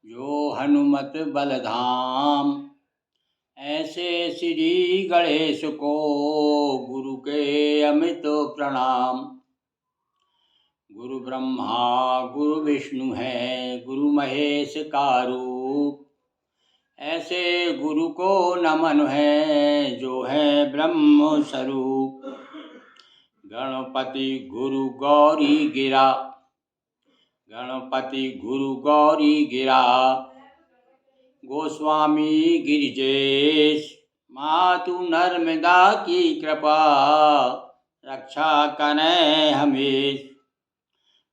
जो हनुमत बलधाम। ऐसे श्री गणेश को गुरु के अमित प्रणाम। गुरु ब्रह्मा गुरु विष्णु है, गुरु महेश का रूप। ऐसे गुरु को नमन है, जो है ब्रह्म स्वरूप। गणपति गुरु गौरी गिरा, गणपति गुरु गौरी गिरा। गोस्वामी गिरिजेश, मातु नर्मदा की कृपा। रक्षा करें हमेश,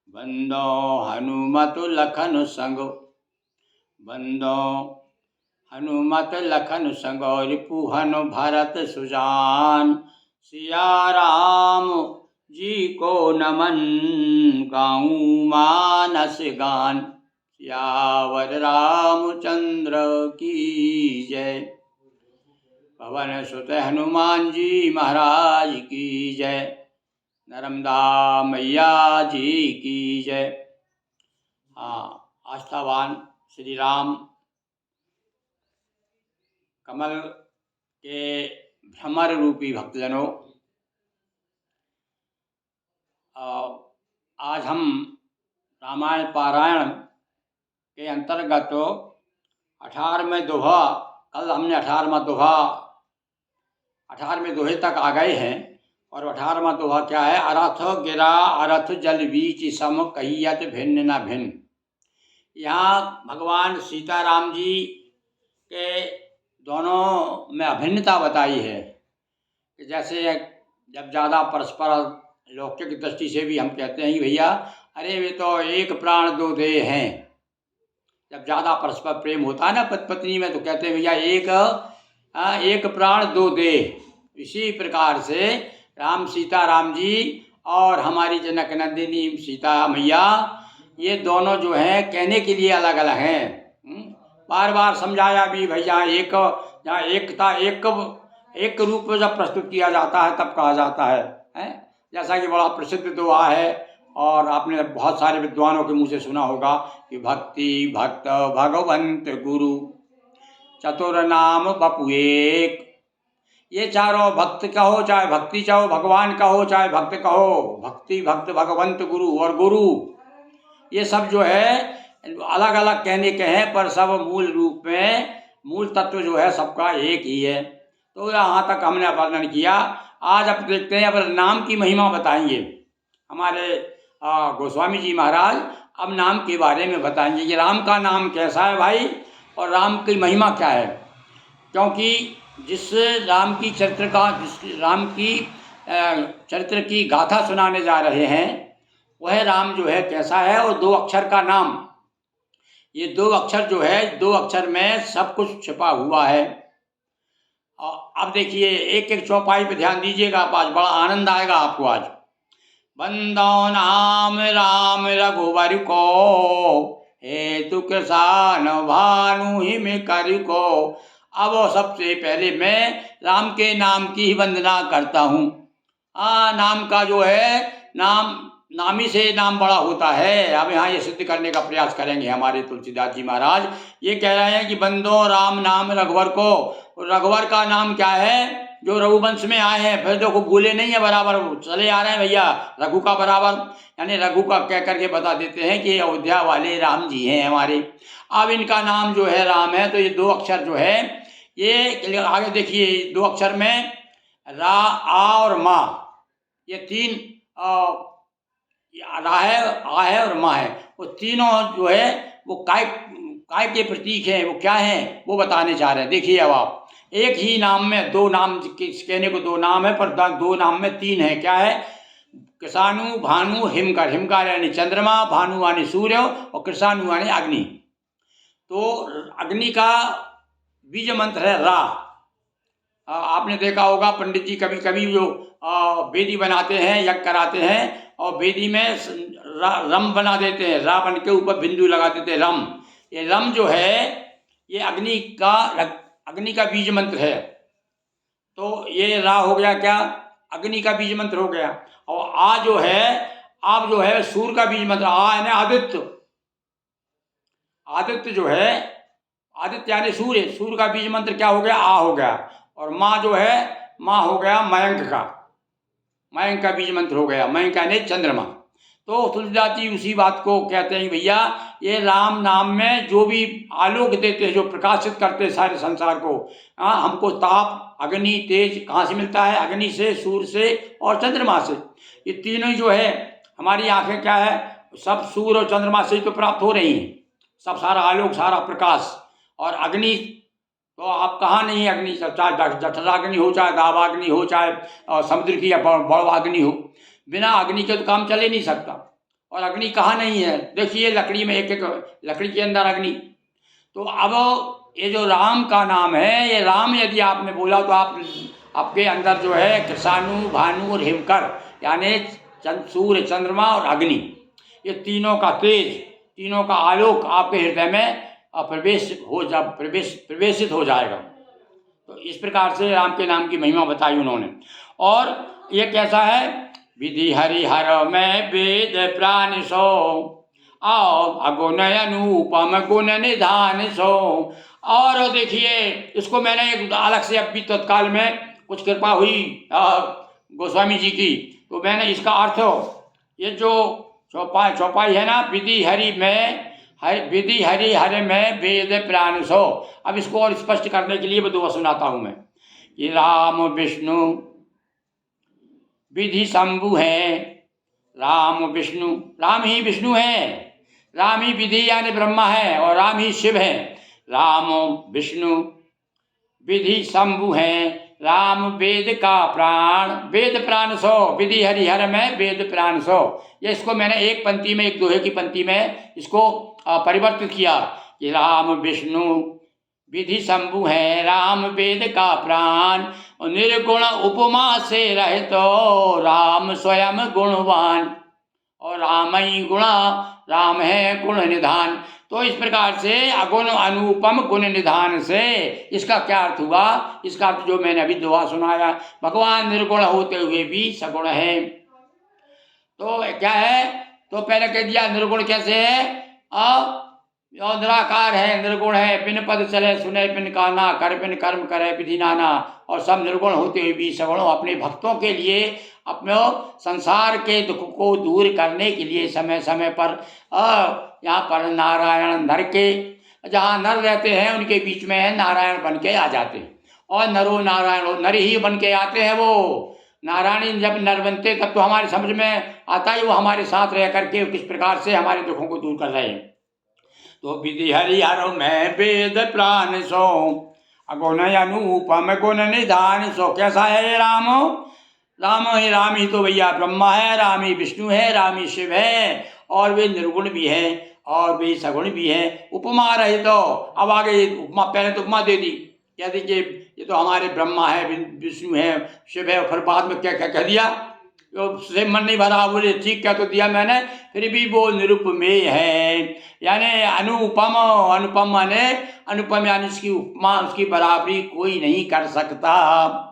बंदो हनुमत लखन संग। बंदो हनुमत लखन संग, रिपुहन भरत सुजान। सिया राम जी को नमन, गाऊं मानस गान। सियावर रामचंद्र की जय। पवन सुत हनुमान जी महाराज की जय। नर्मदा मैया जी की जय। हाँ, आस्थावान श्री राम कमल के भ्रमर रूपी भक्तजनों, आज हम रामायण पारायण के अंतर्गत 18वें दोहा, कल हमने 18वां दोहा 18वें दोहे तक आ गए हैं। और 18वां दोहा क्या है? अरथ गिरा अरथ जल बीच सम, कहियत भिन्न न भिन्न। यहाँ भगवान सीताराम जी के दोनों में अभिन्नता बताई है कि जैसे जब ज़्यादा परस्पर लौकिक दृष्टि से भी हम कहते हैं कि भैया अरे वे तो एक प्राण दो देह हैं। जब ज़्यादा परस्पर प्रेम होता है ना पति पत्नी में, तो कहते हैं भैया एक प्राण दो देह। इसी प्रकार से राम सीताराम जी और हमारी जनक नंदिनी सीता मैया, ये दोनों जो हैं कहने के लिए अलग अलग हैं। बार बार समझाया भी भैया जहाँ एकता एक रूप में जब प्रस्तुत किया जाता है तब कहा जाता है। जैसा कि बड़ा प्रसिद्ध दोहा है और आपने बहुत सारे विद्वानों के मुँह से सुना होगा कि भक्ति भक्त भगवंत गुरु चतुर नाम बपु एक। ये चारों भक्त कहो चाहे भक्ति चाहो, भगवान कहो चाहे भक्त कहो, भक्ति भक्त भगवंत गुरु और गुरु, ये सब जो है अलग अलग कहने के हैं, पर सब मूल रूप में मूल तत्व जो है सबका एक ही है। तो यहाँ तक हमने वर्णन किया। आज अब देखते हैं, अब नाम की महिमा बताएंगे हमारे गोस्वामी जी महाराज। अब नाम के बारे में बताएंगे कि राम का नाम कैसा है भाई, और राम की महिमा क्या है। क्योंकि जिस राम की चरित्र की गाथा सुनाने जा रहे हैं, वह राम जो है कैसा है। और 2 अक्षर का नाम, ये 2 अक्षर जो है, 2 अक्षर में सब कुछ छिपा हुआ है। अब देखिए एक एक चौपाई पे ध्यान दीजिएगा, आज बड़ा आनंद आएगा आपको। आज बंदो नाम राम रघुवर को, हेतु किसान भानु हिम कर को। अब सबसे पहले मैं राम के नाम की ही वंदना करता हूँ। नाम का जो है नामी से नाम बड़ा होता है। अब यहाँ ये सिद्ध करने का प्रयास करेंगे हमारे तुलसीदास जी महाराज। ये कह रहे हैं कि बंदो राम नाम रघुवर को। रघुवर का नाम क्या है? जो रघुवंश में आए हैं, फिर देखो भूले नहीं है, बराबर चले आ रहे हैं भैया रघु का बराबर, यानी रघु का कह करके बता देते हैं कि अयोध्या वाले राम जी हैं हमारे। अब इनका नाम जो है राम है, तो ये 2 अक्षर जो है, ये आगे देखिए 2 अक्षर में रा आ और मा, ये 3 रा है, आ है और मा है। वो तीनों जो है वो काय के प्रतीक हैं। वो क्या हैं वो बताने जा रहे हैं। देखिए अब आप, एक ही नाम में 2 नाम कहने को 2 नाम है, पर 2 नाम में 3 है। क्या है? कृषाणु भानु हिमकर। हिमकर यानी चंद्रमा, भानु यानी सूर्य और कृषाणु यानी अग्नि। तो अग्नि का बीज मंत्र है रा। आपने देखा होगा पंडित जी कभी कभी जो वेदी बनाते हैं, यज्ञ कराते हैं, और वेदी में रम बना देते हैं, रा बन के ऊपर बिंदु लगा देते हैं, रम। ये रम जो है ये अग्नि का बीज मंत्र है। तो ये रा हो गया क्या? अग्नि का बीज मंत्र हो गया। और आ जो है, आप जो है सूर्य का बीज मंत्र। आ यानी आदित्य, आदित्य जो है, आदित्य यानी सूर्य, सूर्य का बीज मंत्र क्या हो गया? आ हो गया। और माँ जो है, माँ हो गया मयंक का, मयंक का बीज मंत्र हो गया, मयंक यानी चंद्रमा। तो तुलसीदास जी उसी बात को कहते हैं भैया ये राम नाम में जो भी आलोक देते हैं, जो प्रकाशित करते हैं सारे संसार को, हमको ताप, अग्नि, तेज कहाँ से मिलता है? अग्नि से, सूर्य से और चंद्रमा से। ये तीनों ही जो है हमारी आंखें क्या है, सब सूर्य और चंद्रमा से ही तो प्राप्त हो रही हैं, सब सारा आलोक, सारा प्रकाश। और अग्नि तो आप कहाँ नहीं है अग्नि, चाहे जठराग्नि हो, चाहे दावाग्नि हो, चाहे समुद्र की या बड़वाग्नि हो, बिना अग्नि के तो काम चल ही नहीं सकता। और अग्नि कहाँ नहीं है? देखिए लकड़ी में, एक एक लकड़ी के अंदर अग्नि। तो अब ये जो राम का नाम है, ये राम यदि आपने बोला तो आपके अंदर जो है कृषाणु, भानु और हिमकर यानी सूर्य, चंद्रमा और अग्नि, ये तीनों का तेज, तीनों का आलोक आपके हृदय में प्रवेशित हो जाएगा। तो इस प्रकार से राम के नाम की महिमा बताई उन्होंने। और ये कैसा है? विधि हरिहर में वेद प्राण सो, आओ अगुण अनुपम गुण निधान सो। और देखिए इसको मैंने एक अलग से अभी तत्काल में कुछ कृपा हुई गोस्वामी जी की, तो मैंने इसका अर्थ, ये जो चौपाई है ना, विधि हरि हर में वेद प्राण सो। अब इसको और स्पष्ट करने के लिए दो सुनाता हूं मैं कि राम विष्णु विधि शंभु है, राम विष्णु, राम ही विष्णु है, राम ही विधि यानी ब्रह्मा है, और राम ही शिव है। राम विष्णु विधि शंभु है, राम वेद का प्राण, वेद प्राण सो, विधि हरिहर में वेद प्राण सो। ये इसको मैंने एक पंक्ति में, एक दोहे की पंक्ति में इसको परिवर्तित किया कि राम विष्णु विधि शंभु है, राम वेद का प्राण, निर्गुण उपमा से रहतो, राम स्वयं गुणवान, और राम ही गुणा, राम है गुण निधान। तो इस प्रकार से अगुण अनुपम गुण निधान से इसका क्या अर्थ हुआ? इसका अर्थ जो मैंने अभी दुआ सुनाया, भगवान निर्गुण होते हुए भी सगुण है। तो क्या है? तो पहले कह दिया निर्गुण कैसे है? निराकार है, निर्गुण है, बिन पद चले सुने बिन काना, कर बिन कर्म करे विधि नाना। और सब निर्गुण होते हुए भी सगुण, अपने भक्तों के लिए, अपने संसार के दुख को दूर करने के लिए समय समय पर यहाँ पर नारायण नर के, जहाँ नर रहते हैं उनके बीच में नारायण बन के आ जाते हैं। और नरो नारायण, नर ही बन के आते हैं वो। नारायण जब नर बनते तब तो हमारी समझ में आता ही वो हमारे साथ रह करके किस प्रकार से हमारे दुखों को दूर कर रहे हैं। तो विधि हरिहर में वेद प्राण सो, अगुण अनुपम गुण निधान सो। कैसा है ये राम? राम ही तो भैया ब्रह्मा है, राम ही विष्णु है, राम ही शिव है, और वे निर्गुण भी है और वे सगुण भी है। उपमा रहे तो अब आगे उपमा, पहले तो उपमा दे दी, कह दी कि ये तो हमारे ब्रह्मा है, विष्णु है, शिव है, और फिर बाद में क्या क्या कह दिया, तो से मन नहीं भरा, बोले ठीक क्या तो दिया मैंने, फिर भी वो निरुपमेय है, यानी अनुपम। अनुपम माने अनुपम यानी उसकी उपमा, उसकी बराबरी कोई नहीं कर सकता।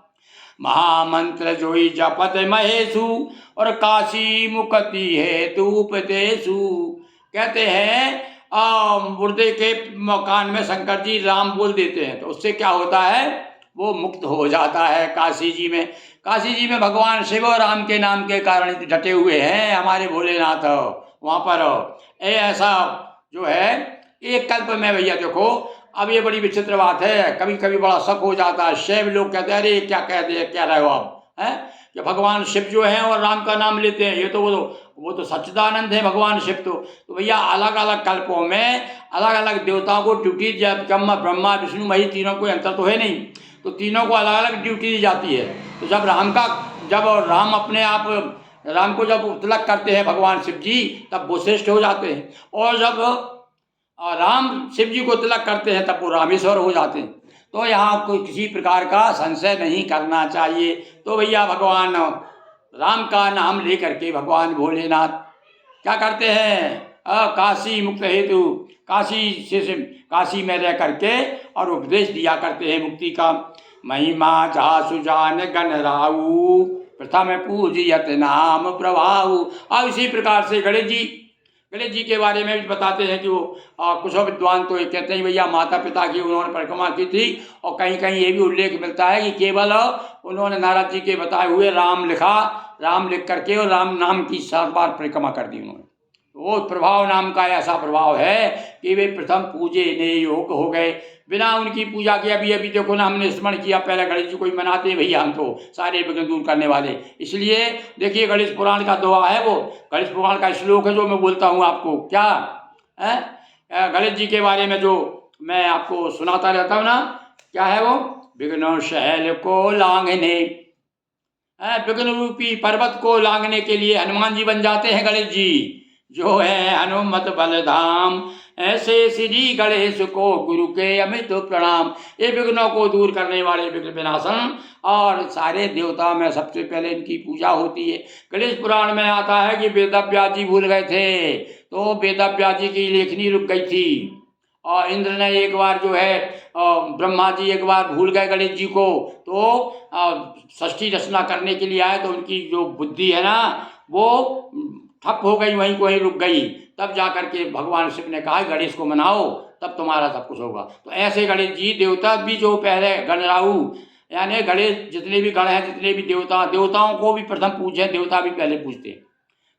महामंत्र जोई जपत महेशु, और काशी मुक्ति हेतु उपदेशु। कहते हैं मुर्दे के मकान में शंकर जी राम बोल देते हैं तो उससे क्या होता है? वो मुक्त हो जाता है। काशी जी में भगवान शिव और राम के नाम के कारण डटे हुए हैं हमारे भोलेनाथ। वहाँ पर ऐसा जो है एक कल्प में भैया देखो, अब ये बड़ी विचित्र बात है, कभी कभी बड़ा शक हो जाता है। शैव लोग कहते हैं अरे क्या कहते क्या रहे हो आप, हैं कि भगवान शिव जो है और राम का नाम लेते हैं, ये तो वो तो सच्चिदानंद है भगवान शिव। तो भैया अलग अलग कल्पों में अलग अलग देवताओं को ड्यूटी, जब ब्रह्मा विष्णु मही तीनों को अंतर तो है नहीं, तो तीनों को अलग अलग ड्यूटी दी जाती है। तो जब राम अपने आप राम को जब तिलक करते हैं भगवान शिव जी, तब वो श्रेष्ठ हो जाते हैं, और जब राम शिव जी को तिलक करते हैं तब वो रामेश्वर हो जाते हैं। तो यहाँ कोई किसी प्रकार का संशय नहीं करना चाहिए। तो भैया भगवान राम का नाम लेकर के भगवान भोलेनाथ क्या करते हैं? काशी मुक्त हेतु, काशी में रह करके और उपदेश दिया करते हैं मुक्ति का। महिमा जहाँ सुजान गण राऊ, प्रथम पूजियत नाम प्रभाऊ। अब इसी प्रकार से गणेश जी गणेश जी के बारे में भी बताते हैं कि वो कुछ विद्वान तो ये कहते हैं भैया माता पिता की उन्होंने परिक्रमा की थी, और कहीं कहीं ये भी उल्लेख मिलता है कि केवल उन्होंने नारद जी के बताए हुए राम लिखा, राम लिख करके और राम नाम की 7 बार परिक्रमा कर दी उन्होंने। वो प्रभाव नाम का ऐसा प्रभाव है कि वे प्रथम पूजे ने योग्य हो गए, बिना उनकी पूजा के। अभी अभी देखो ना, हमने स्मरण किया, पहले गणेश जी को ही मनाते हैं भैया हम तो, सारे विघ्न दूर करने वाले। इसलिए देखिए गणेश पुराण का दोहा है, वो गणेश पुराण का श्लोक है जो मैं बोलता हूँ आपको, क्या है गणेश जी के बारे में जो मैं आपको सुनाता रहता हूँ ना, क्या है वो? विघ्न शैल को लांघने, विघ्न रूपी पर्वत को लांघने के लिए हनुमान जी बन जाते हैं गणेश जी, जो है हनुमत बलधाम, ऐसे श्री गणेश को गुरु के अमित प्रणाम। ये विघ्नों को दूर करने वाले विघ्न विनाशन, और सारे देवता में सबसे पहले इनकी पूजा होती है। गणेश पुराण में आता है कि वेदव्यास जी भूल गए थे, तो वेदव्यास जी की लेखनी रुक गई थी, और इंद्र ने एक बार जो है, ब्रह्मा जी एक बार भूल गए गणेश जी को, तो षष्ठी रचना करने के लिए आए, तो उनकी जो बुद्धि है ना वो ठप हो गई, वहीं को वहीं रुक गई। तब जा कर के भगवान शिव ने कहा गणेश को मनाओ, तब तुम्हारा सब कुछ होगा। तो ऐसे गणेश जी देवता भी जो पहले गणराहु, यानी गणेश जितने भी गण हैं, जितने भी देवताओं को भी प्रथम पूजे, देवता भी पहले पूजते हैं।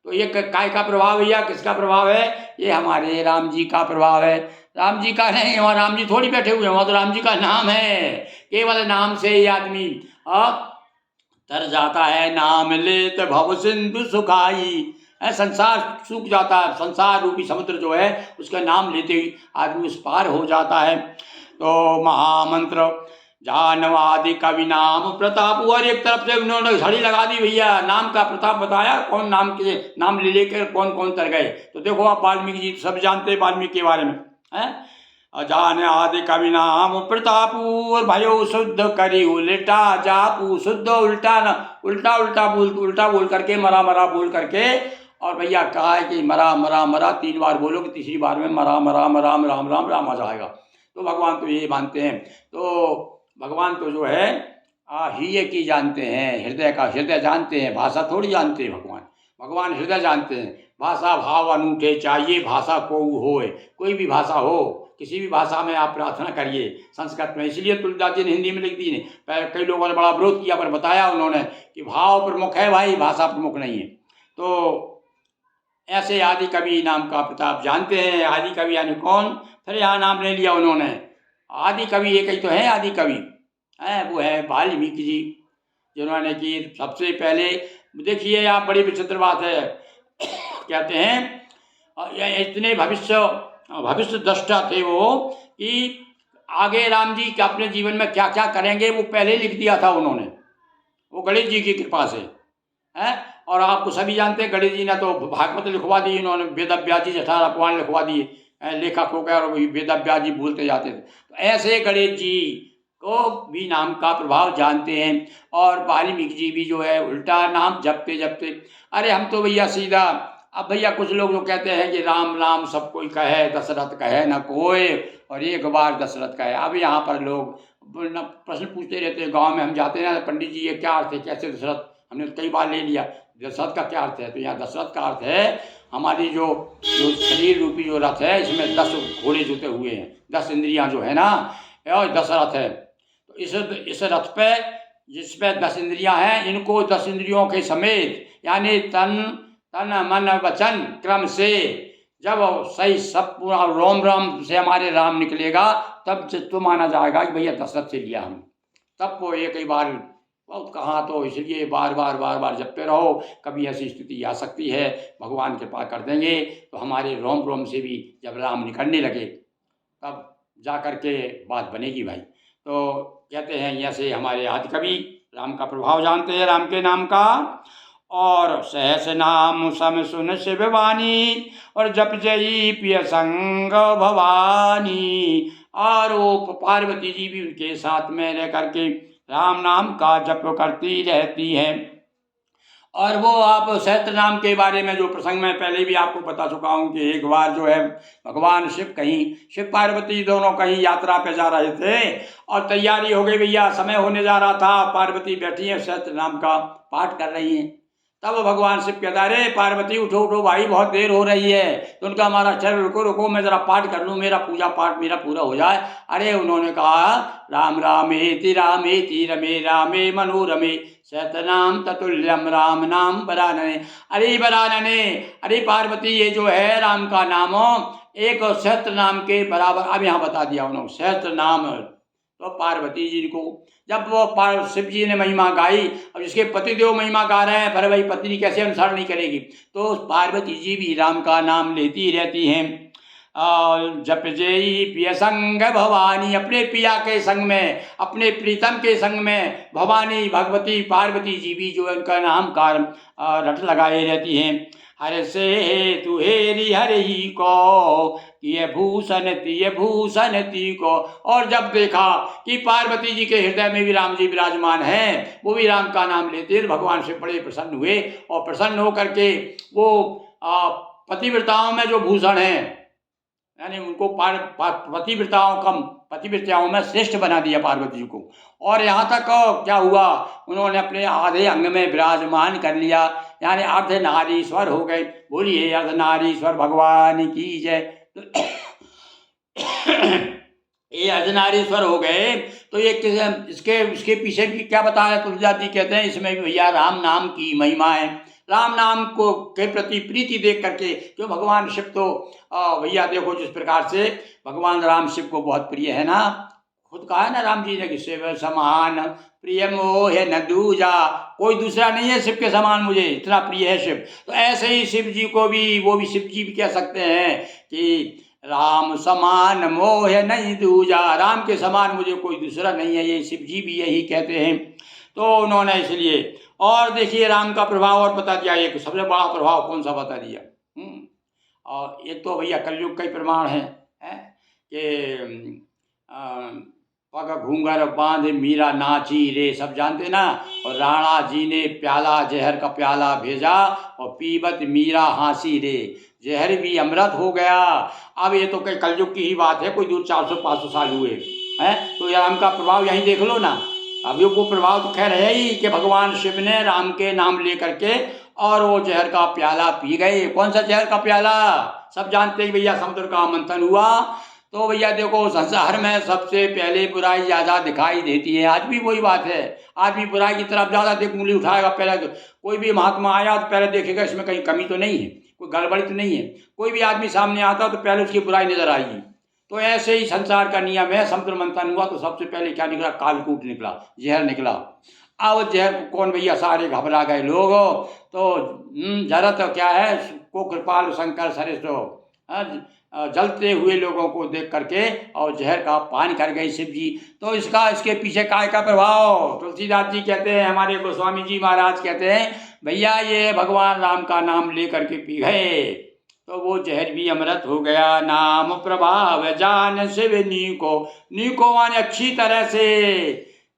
तो ये काय का प्रभाव है या किसका प्रभाव है? ये हमारे राम जी का प्रभाव है। राम जी का नहीं, वहाँ राम जी थोड़ी बैठे हुए हैं, वहाँ तो राम जी का नाम है। केवल नाम से ही आदमी तर जाता है, नाम लेत भव सिंधु सुखाई। संसार सूख जाता है, संसार रूपी समुद्र जो है उसका नाम लेते ही आदमी उस पार हो जाता है। तो महामंत्र जानवादि कवि नाम प्रताप, और एक तरफ से उन्होंने घड़ी लगा दी भैया, नाम का प्रताप बताया, कौन नाम के नाम ले लेकर कौन कौन तर गए। तो देखो आप वाल्मीकि जी सब जानते हैं वाल्मीकि के बारे में, है जान आदि कवि नाम प्रतापू, और भयो शुद्ध करी उल्टा जापू। शुद्ध उल्टा न, उल्टा बोल करके, मरा मरा बोल करके, और भैया कहा है कि मरा मरा मरा 3 बार बोलोगे, तीसरी बार में मरा मरा मरा राम राम राम आ जाएगा। तो भगवान तो ये मानते हैं। तो भगवान तो जो है ही की जानते हैं, हृदय का हृदय जानते हैं, भाषा थोड़ी जानते हैं भगवान हृदय जानते हैं। भाषा भाव अनूठे चाहिए, भाषा को होए, कोई भी भाषा हो, किसी भी भाषा में आप प्रार्थना करिए संस्कृत में। इसलिए तुलसीदास जी ने हिंदी में लिख दी ने, कई लोगों ने बड़ा विरोध किया, पर बताया उन्होंने कि भाव प्रमुख है भाई, भाषा प्रमुख नहीं है। तो ऐसे आदि कवि नाम का प्रताप जानते हैं। आदि कवि यानी कौन? फिर यहाँ नाम ले लिया उन्होंने, आदि कवि एक ही तो है आदि कवि, है वो है वाल्मीकि जी, जिन्होंने कि सबसे पहले, देखिए आप बड़ी विचित्र बात है, कहते हैं इतने भविष्य दृष्टा थे वो, कि आगे राम जी अपने जीवन में क्या क्या करेंगे वो पहले लिख दिया था उन्होंने, वो गणेश जी की कृपा से है। और आपको सभी जानते हैं गणेश जी ने तो भागवत लिखवा दी, इन्होंने वेदव्यास जी 18 पुराण लिखवा दिए, लेखक हो गए, और वही वेदव्यास जी बोलते जाते थे। तो ऐसे गणेश जी को भी नाम का प्रभाव जानते हैं। और वाल्मीकि जी भी जो है उल्टा नाम जपते जपते, अरे हम तो भैया सीधा, अब भैया कुछ लोग जो कहते हैं कि राम राम सब कोई कहे, दशरथ कहे न कोई, और एक बार दशरथ कहे। अब यहाँ पर लोग प्रश्न पूछते रहते हैं, गांव में हम जाते हैं ना, पंडित जी ये क्या अर्थ है, कैसे दशरथ, हमने तो कई बार ले लिया, दशरथ का क्या अर्थ है? तो यहाँ दशरथ का अर्थ है हमारी जो शरीर रूपी जो रथ है, इसमें 10 घोड़े जुटे हुए हैं, 10 इंद्रियां जो है ना, और 10 रथ है। तो इस रथ पे, जिस पे 10 इंद्रियां हैं, इनको 10 इंद्रियों के समेत, यानी तन मन वचन क्रम से जब सही सब पूरा रोम राम से हमारे राम निकलेगा, तब तो माना जाएगा कि भैया दशरथ से लिया हम। तब वो एक ही बार बहुत कहा, तो इसलिए बार बार जपते रहो, कभी ऐसी स्थिति आ सकती है, भगवान कृपा कर देंगे तो हमारे रोम से भी जब राम निकलने लगे तब जा कर के बात बनेगी भाई। तो कहते हैं ऐसे हमारे आदि कवि राम का प्रभाव जानते हैं, राम के नाम का। और सहस नाम सम सुन शिव वाणी, और जप जई पिय संग भवानी। और वो पार्वती जी भी उनके साथ में रह करके राम नाम का जप करती रहती है। और वो आप सहस्त्र नाम के बारे में जो प्रसंग में पहले भी आपको बता चुका हूँ कि एक बार जो है भगवान शिव पार्वती दोनों कहीं यात्रा पे जा रहे थे, और तैयारी हो गई भैया, समय होने जा रहा था, पार्वती बैठी है सहस्त्र नाम का पाठ कर रही हैं। तब भगवान शिव कहता अरे पार्वती उठो उठो भाई, बहुत देर हो रही है। तो उनका हमारा चल रुको रुको, मैं जरा पाठ कर लूँ, मेरा पूजा पाठ मेरा पूरा हो जाए। अरे उन्होंने कहा राम रामेति रमे रामे मनोरमे शतनाम ततुल्यम राम नाम वरानने। अरे वरानने, अरे पार्वती ये जो है राम का नाम एक सहस्त्र नाम के बराबर। अब यहाँ बता दिया उन्होंने सहस्त्र नाम। तो पार्वती जी को जब वो शिव जी ने महिमा गाई, अब जिसके पतिदेव महिमा गा रहे हैं, फिर भाई पत्नी कैसे अनुसरण नहीं करेगी। तो पार्वती जी भी राम का नाम लेती रहती हैं। जप जयी प्रिय संग भवानी, अपने पिया के संग में, अपने प्रीतम के संग में भवानी भगवती पार्वती जी भी जो है उनका नाम कार रट लगाए रहती हैं। हर से तु हेरी हर ही को किए भूषण ती को। और जब देखा कि पार्वती जी के हृदय में भी राम जी विराजमान हैं, वो भी राम का नाम लेते हैं, भगवान से बड़े प्रसन्न हुए। और प्रसन्न होकर के वो पतिव्रताओं में जो भूषण हैं, यानी उनको पतिव्रताओं में श्रेष्ठ बना दिया पार्वती जी को। और यहाँ तक क्या हुआ, उन्होंने अपने आधे अंग में विराजमान कर लिया, यानी अर्धनारीश्वर हो गए। बोलिए अर्धनारीश्वर भगवान की जय। ये अर्धनारीश्वर हो गए। तो ये इसके पीछे भी क्या बताया तुलसीदास जी कहते हैं, इसमें भी भैया राम नाम की महिमा है। राम नाम को के प्रति प्रीति देख करके, क्यों भगवान शिव तो भैया देखो जिस प्रकार से भगवान राम शिव को बहुत प्रिय है ना। खुद कहा है ना राम जी ने कि शिव समान प्रिय मोह न दूजा, कोई दूसरा नहीं है शिव के समान, मुझे इतना प्रिय है शिव। तो ऐसे ही शिव जी को भी, वो भी शिव जी भी कह सकते हैं कि राम समान मोह नहीं दूजा, राम के समान मुझे कोई दूसरा नहीं है। ये शिव जी भी यही कहते हैं। तो उन्होंने इसलिए, और देखिए राम का प्रभाव और बता दिया, एक सबसे बड़ा प्रभाव कौन सा बता दिया। और एक तो भैया कलयुग का ही प्रमाण है कि पग घूंगर बांध मीरा नाची रे, सब जानते ना। और राणा जी ने प्याला जहर का प्याला भेजा, और पीबत मीरा हाँसी रे, जहर भी अमृत हो गया। अब ये तो कई कलयुग की ही बात है, कोई दूर 400-500 साल हुए हैं। तो राम का प्रभाव यहीं देख लो ना। अब वो प्रभाव तो खैर है ही कि भगवान शिव ने राम के नाम ले करके और वो जहर का प्याला पी गए। कौन सा जहर का प्याला, सब जानते हैं भैया, समुद्र का मंथन हुआ। तो भैया देखो संसार में सबसे पहले बुराई ज़्यादा दिखाई देती है, आज भी वही बात है। आदमी बुराई की तरफ ज़्यादा उंगली उठाएगा। पहले तो कोई भी महात्मा आया तो पहले देखेगा इसमें कहीं कमी तो नहीं है, कोई गड़बड़ी तो नहीं है। कोई भी आदमी सामने आता तो पहले उसकी बुराई नजर आएगी। तो ऐसे ही संसार का नियम है। समुद्र मंथन हुआ तो सबसे पहले क्या निकला, कालकूट निकला, जहर निकला। अब जहर कौन भैया, सारे घबरा गए लोग। तो जरा तो क्या है को कृपाल शंकर सरेसो, जलते हुए लोगों को देख करके और जहर का पान कर गए शिव जी। तो इसके पीछे काय का प्रभाव, तुलसीदास जी कहते हैं, हमारे गोस्वामी जी महाराज कहते हैं भैया ये भगवान राम का नाम ले करके पी गए तो वो जहर भी अमृत हो गया। नाम प्रभाव जान शिव नीको माने अच्छी तरह से।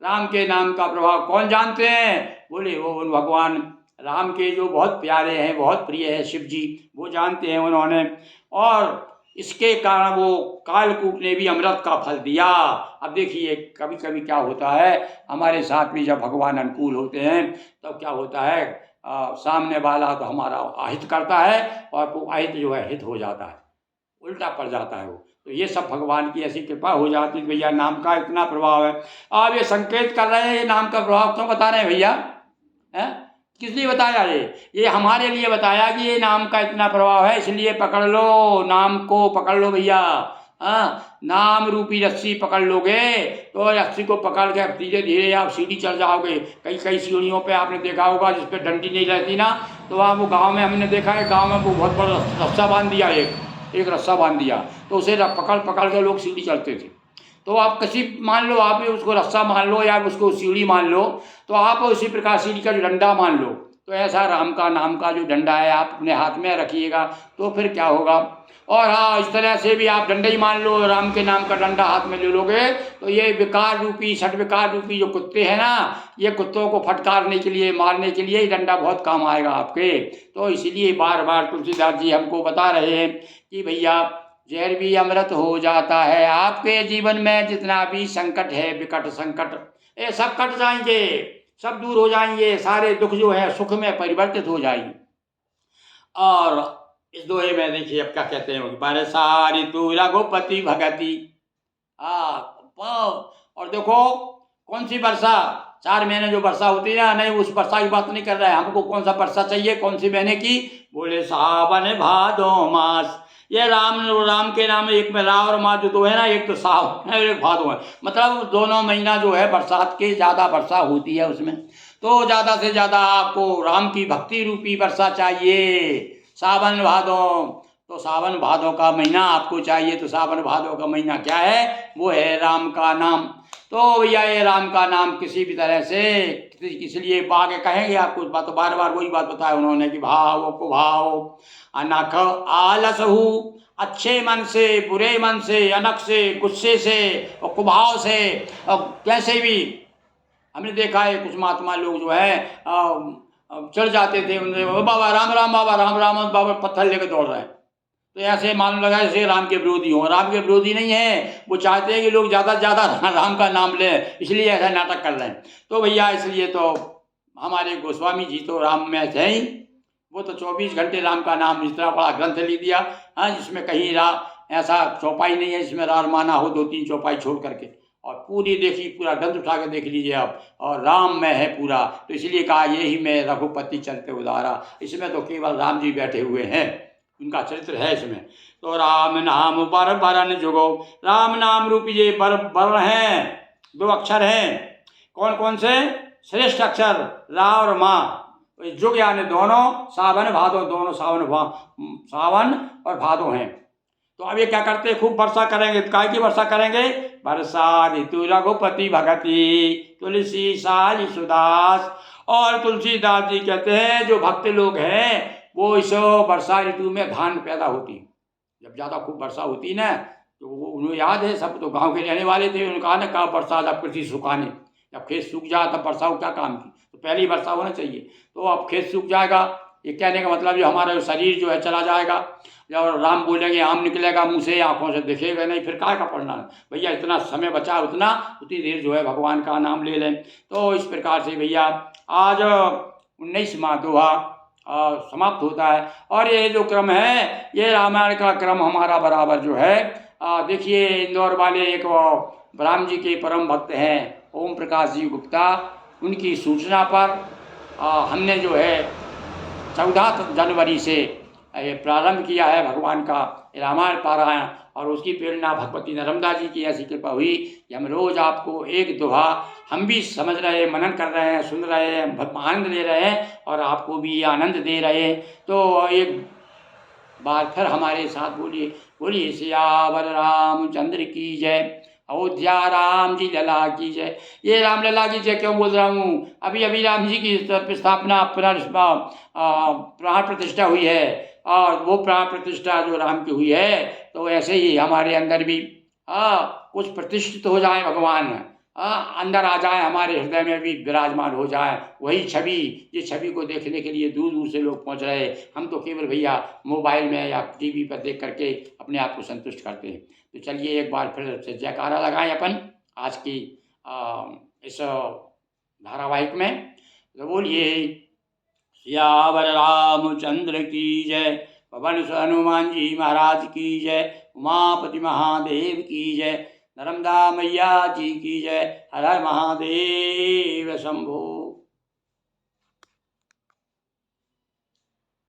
राम के नाम का प्रभाव कौन जानते हैं, बोले वो उन भगवान राम के जो बहुत प्यारे हैं, बहुत प्रिय है शिव जी, वो जानते हैं उन्होंने। और इसके कारण वो कालकूट ने भी अमृत का फल दिया। अब देखिए कभी कभी क्या होता है हमारे साथ भी, जब भगवान अनुकूल होते हैं तब क्या होता है, सामने वाला तो हमारा अहित करता है और वो अहित जो है हित हो जाता है, उल्टा पड़ जाता है वो। तो ये सब भगवान की ऐसी कृपा हो जाती है। भैया नाम का इतना प्रभाव है। आप ये संकेत कर रहे हैं, ये नाम का प्रभाव क्यों बता रहे हैं भैया, हैं किस लिए बताया, ये हमारे लिए बताया कि ये नाम का इतना प्रभाव है, इसलिए पकड़ लो, नाम को पकड़ लो भैया। नाम रूपी रस्सी पकड़ लोगे तो रस्सी को पकड़ के धीरे धीरे आप सीढ़ी चढ़ जाओगे। कई कई सीढ़ियों पे आपने देखा होगा जिस पे डंडी नहीं रहती ना, तो वहाँ वो गांव में हमने देखा है, गांव में वो बहुत बड़ा रस्सा बांध दिया, एक रस्सा बांध दिया, तो उसे पकड़ पकड़ के लोग सीढ़ी चढ़ते थे। तो आप किसी मान लो, आप भी उसको रस्सा मान लो या उसको सीढ़ी मान लो, तो आप उसी प्रकार सीढ़ी का जो डंडा मान लो। तो ऐसा राम का नाम का जो डंडा है आप अपने हाथ में रखिएगा तो फिर क्या होगा। और हाँ, इस तरह से भी आप डंडा ही मान लो, राम के नाम का डंडा हाथ में ले लोगे तो ये विकार रूपी, षट विकार रूपी जो कुत्ते हैं ना, ये कुत्तों को फटकारने के लिए, मारने के लिए ये डंडा बहुत काम आएगा आपके। तो इसीलिए बार बार तुलसीदास जी हमको बता रहे हैं कि भैया जहर भी अमृत हो जाता है। आपके जीवन में जितना भी संकट है, विकट संकट, ये सब कट जाएंगे। सब दूर हो जाएंगे, सारे दुख जो है सुख में परिवर्तित हो जाएंगे। और इस दोहे में देखिए अब क्या कहते हैं, बरसा ऋतु रघुपति भगति। और देखो कौन सी वर्षा, 4 महीने जो वर्षा होती है ना, नहीं उस वर्षा की बात नहीं कर रहा है, हमको कौन सा वर्षा चाहिए, कौन सी महीने की, बोले सावन भादो मास। ये राम के नाम एक में रा और मास जो दो है ना, एक तो सावन है एक भादो है, मतलब दोनों महीना जो है बरसात के ज़्यादा वर्षा होती है उसमें। तो ज़्यादा से ज़्यादा आपको राम की भक्ति रूपी वर्षा चाहिए, सावन भादो। तो सावन भादो का महीना आपको चाहिए, तो सावन भादो का महीना क्या है, वो है राम का नाम। तो भैया ये राम का नाम किसी भी तरह से, इसलिए आगे कहेंगे आपको बात, तो बार बार वही बात बताया उन्होंने कि भाव को भाव अनख आलस हूँ, अच्छे मन से बुरे मन से, अनख से गुस्से से और कुभाव से, और कैसे भी हमने देखा है कुछ महात्मा लोग जो है चढ़ जाते थे उनसे, बाबा राम राम, बाबा राम राम, बाबा पत्थर लेकर दौड़ रहे हैं। तो ऐसे मालूम लगा जैसे राम के विरोधी हों। राम के विरोधी नहीं है, वो चाहते हैं कि लोग ज़्यादा से ज़्यादा राम का नाम लें, इसलिए ऐसा नाटक कर रहे हैं। तो भैया इसलिए तो हमारे गोस्वामी जी तो राम में थे ही, वो तो 24 घंटे राम का नाम, इतना बड़ा ग्रंथ लिख दिया, हाँ, जिसमें कहीं ऐसा चौपाई नहीं है जिसमें राम माना हो 2-3 चौपाई छोड़ करके। और पूरी देखिए, पूरा ग्रंथ उठा के देख लीजिए आप, और राम में है पूरा। तो इसलिए कहा यही में रघुपति चलते उदारा, इसमें तो केवल राम जी बैठे हुए हैं, उनका चरित्र है इसमें। तो राम नाम बर बरन जुगो, राम नाम रूपी ये बर हैं, 2 अक्षर हैं। कौन कौन से? श्रेष्ठ अक्षर रा और माँ, जुग यानी दोनों, सावन भादो, दोनों सावन और भादो हैं। तो अब ये क्या करते हैं, खूब वर्षा करेंगे। काय की वर्षा करेंगे? वर्षा ऋतु रघुपति भगति तुलसी साज सुदास। और तुलसीदास जी कहते हैं जो भक्त लोग हैं वो इस वर्षा ऋतु में धान पैदा होती है। जब ज़्यादा खूब वर्षा होती ना, तो वो उन्हें याद है, सब तो गांव के रहने वाले थे, उन्होंने कहा ना, कहा वर्षा जब कृषि सुखाने, जब खेत सूख जाए तब वर्षा को क्या काम की, तो पहले ही वर्षा होना चाहिए। तो अब खेत सूख जाएगा, ये कहने का मतलब जो हमारा शरीर जो है चला जाएगा, जब राम बोलेंगे आम निकलेगा मुँह से, आँखों से दिखेगा नहीं, फिर काय का पढ़ना है भैया, इतना समय बचा उतनी देर जो है भगवान का नाम ले लें। तो इस प्रकार से भैया आज 19वां दोहा समाप्त होता है। और ये जो क्रम है, ये रामायण का क्रम हमारा बराबर जो है, देखिए इंदौर वाले एक राम जी के परम भक्त हैं ओम प्रकाश जी गुप्ता, उनकी सूचना पर हमने जो है 14 जनवरी से ये प्रारंभ किया है भगवान का रामायण पारायण। और उसकी प्रेरणा भगवती नर्मदा जी की ऐसी कृपा हुई कि हम रोज आपको एक दोहा हम भी समझ रहे हैं, मनन कर रहे हैं, सुन रहे हैं, आनंद ले रहे हैं और आपको भी आनंद दे रहे हैं। तो एक बार फिर हमारे साथ बोलिए, बोलिए सियावर रामचंद्र की जय, अयोध्या राम जी लला की जय। ये राम लला की जय क्यों बोल रहा हूँ, अभी अभी राम जी की स्थापना प्राण प्रतिष्ठा हुई है, और वो प्राण प्रतिष्ठा जो राम की हुई है, तो ऐसे ही हमारे अंदर भी कुछ प्रतिष्ठित हो जाए भगवान, अंदर आ जाए, हमारे हृदय में भी विराजमान हो जाए वही छवि, जिस छवि को देखने के लिए दूर दूर से लोग पहुंच रहे हैं। हम तो केवल भैया मोबाइल में या टीवी पर देख करके अपने आप को संतुष्ट करते हैं। तो चलिए एक बार फिर से जयकारा लगाएं अपन आज की इस धारावाहिक में। तो बोलिए सियावर रामचंद्र की जय, पवन सुत हनुमान जी महाराज की जय, उमापति महादेव की जय, नर्मदा मैया जी की जय, हर हर महादेव शंभो।